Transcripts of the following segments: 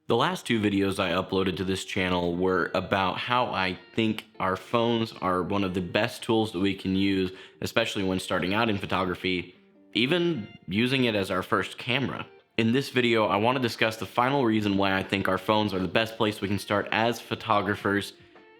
The last two videos I uploaded to this channel were about how I think our phones are one of the best tools that we can use, especially when starting out in photography, even using it as our first camera. In this video, I want to discuss the final reason why I think our phones are the best place we can start as photographers.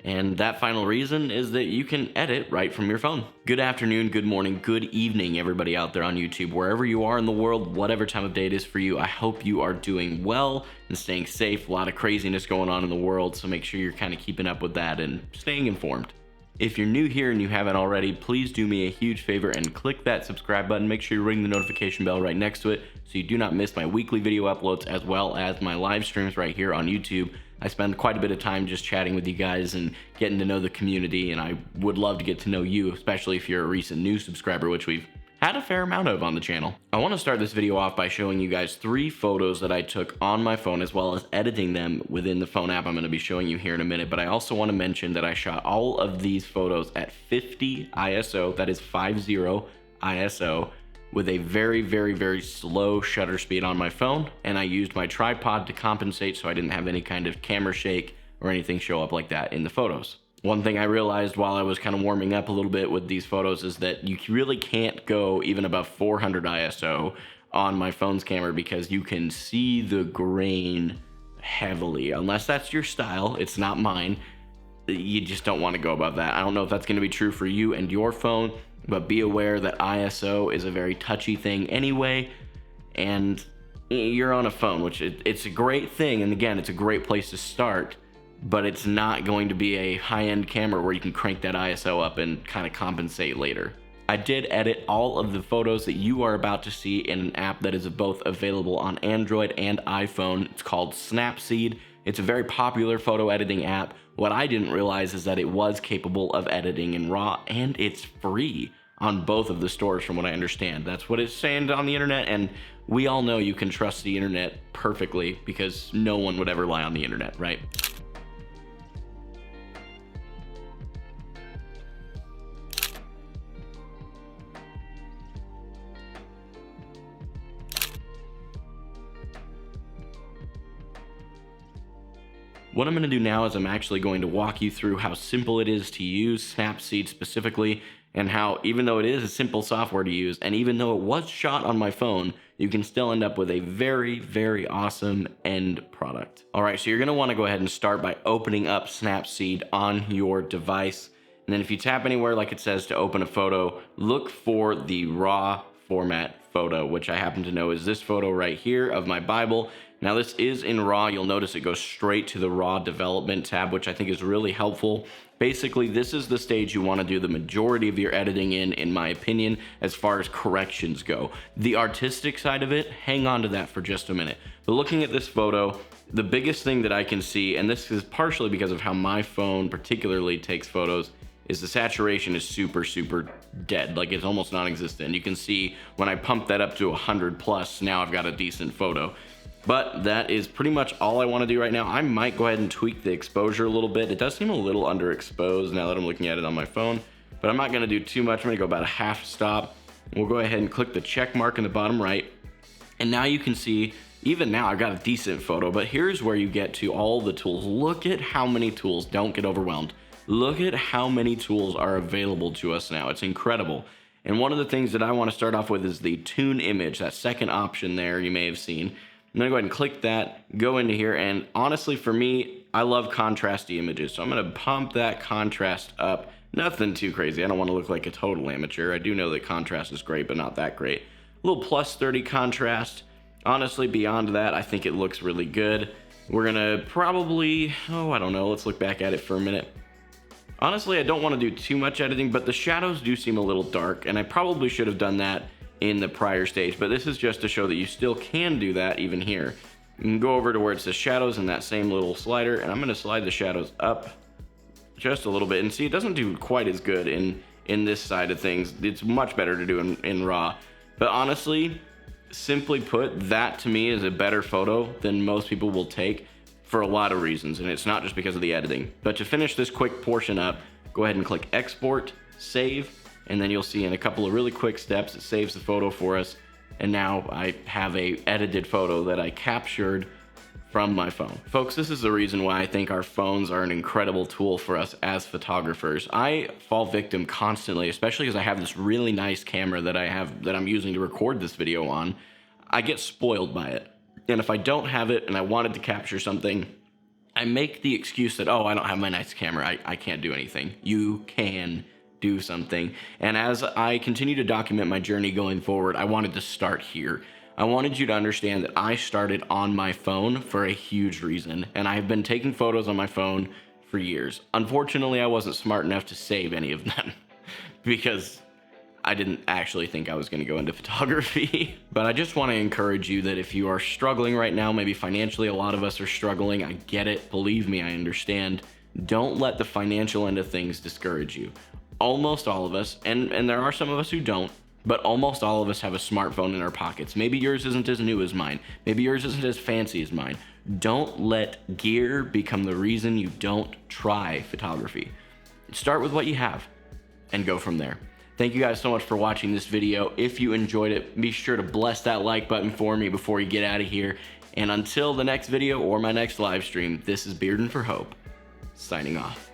And that final reason is that you can edit right from your phone. Good afternoon, good morning, good evening, everybody out there on YouTube. Wherever you are in the world, whatever time of day it is for you, I hope you are doing well and staying safe. A lot of craziness going on in the world, so make sure you're kind of keeping up with that and staying informed. If you're new here and you haven't already, please do me a huge favor and click that subscribe button. Make sure you ring the notification bell right next to it so you do not miss my weekly video uploads as well as my live streams right here on YouTube. I spend quite a bit of time just chatting with you guys and getting to know the community, and I would love to get to know you, especially if you're a recent new subscriber, which we've had a fair amount of on the channel. I want to start this video off by showing you guys 3 photos that I took on my phone, as well as editing them within the phone app I'm going to be showing you here in a minute. But I also want to mention that I shot all of these photos at 50 ISO, that is 50 ISO, with a very slow shutter speed on my phone, and I used my tripod to compensate so I didn't have any kind of camera shake or anything show up like that in the photos. One thing I realized while I was kind of warming up a little bit with these photos is that you really can't go even above 400 ISO on my phone's camera because you can see the grain heavily. Unless that's your style, it's not mine. You just don't want to go above that. I don't know if that's going to be true for you and your phone, but be aware that ISO is a very touchy thing anyway, and you're on a phone, which it's a great thing, and again, it's a great place to start, but it's not going to be a high-end camera where you can crank that ISO up and kind of compensate later. I did edit all of the photos that you are about to see in an app that is both available on Android and iPhone. It's called Snapseed. It's a very popular photo editing app. What I didn't realize is that it was capable of editing in RAW, and it's free on both of the stores from what I understand. That's what it's saying on the internet, and we all know you can trust the internet perfectly because no one would ever lie on the internet, right? What I'm going to do now is I'm actually going to walk you through how simple it is to use Snapseed specifically, and how even though it is a simple software to use, and even though it was shot on my phone, you can still end up with a very awesome end product. Alright, so you're going to want to go ahead and start by opening up Snapseed on your device. And then if you tap anywhere like it says to open a photo, look for the RAW format photo, which I happen to know is this photo right here of my Bible. Now this is in RAW. You'll notice it goes straight to the RAW development tab, which I think is really helpful. Basically, this is the stage you want to do the majority of your editing in my opinion, as far as corrections go. The artistic side of it, hang on to that for just a minute. But looking at this photo, the biggest thing that I can see, and this is partially because of how my phone particularly takes photos, is the saturation is super dead. Like, it's almost non-existent. You can see when I pump that up to 100 plus, now I've got a decent photo. But that is pretty much all I want to do right now. I might go ahead and tweak the exposure a little bit. It does seem a little underexposed now that I'm looking at it on my phone, but I'm not going to do too much. I'm going to go about a half stop. We'll go ahead and click the check mark in the bottom right. And now you can see, even now I've got a decent photo, but here's where you get to all the tools. Look at how many tools. Don't get overwhelmed. Look at how many tools are available to us now. It's incredible. And one of the things that I want to start off with is the tune image, that second option there you may have seen. I'm gonna go ahead and click that, go into here, and honestly for me, I love contrasty images, so I'm gonna pump that contrast up. Nothing too crazy. I don't want to look like a total amateur. I do know that contrast is great, but not that great. A little plus 30 contrast. Honestly, beyond that, I think it looks really good. We're gonna probably, I don't know, let's look back at it for a minute. Honestly, I don't want to do too much editing, but the shadows do seem a little dark, and I probably should have done that in the prior stage, but this is just to show that you still can do that even here. You can go over to where it says shadows in that same little slider, and I'm going to slide the shadows up just a little bit, and see, it doesn't do quite as good in this side of things. It's much better to do in RAW, but honestly, simply put, that to me is a better photo than most people will take for a lot of reasons, and it's not just because of the editing. But to finish this quick portion up, go ahead and click export, save, and then you'll see in a couple of really quick steps, it saves the photo for us. And now I have a edited photo that I captured from my phone. Folks, this is the reason why I think our phones are an incredible tool for us as photographers. I fall victim constantly, especially because I have this really nice camera that I'm using to record this video on. I get spoiled by it. And if I don't have it and I wanted to capture something, I make the excuse that, oh, I don't have my nice camera, I can't do anything. You can do something. And as I continue to document my journey going forward, I wanted to start here. I wanted you to understand that I started on my phone for a huge reason, and I've been taking photos on my phone for years. Unfortunately, I wasn't smart enough to save any of them because I didn't actually think I was going to go into photography. But I just want to encourage you that if you are struggling right now, maybe financially, a lot of us are struggling. I get it. Believe me, I understand. Don't let the financial end of things discourage you. Almost all of us, and there are some of us who don't, but almost all of us have a smartphone in our pockets. Maybe yours isn't as new as mine. Maybe yours isn't as fancy as mine. Don't let gear become the reason you don't try photography. Start with what you have and go from there. Thank you guys so much for watching this video. If you enjoyed it, be sure to bless that like button for me before you get out of here. And until the next video or my next live stream, this is Bearden for Hope, signing off.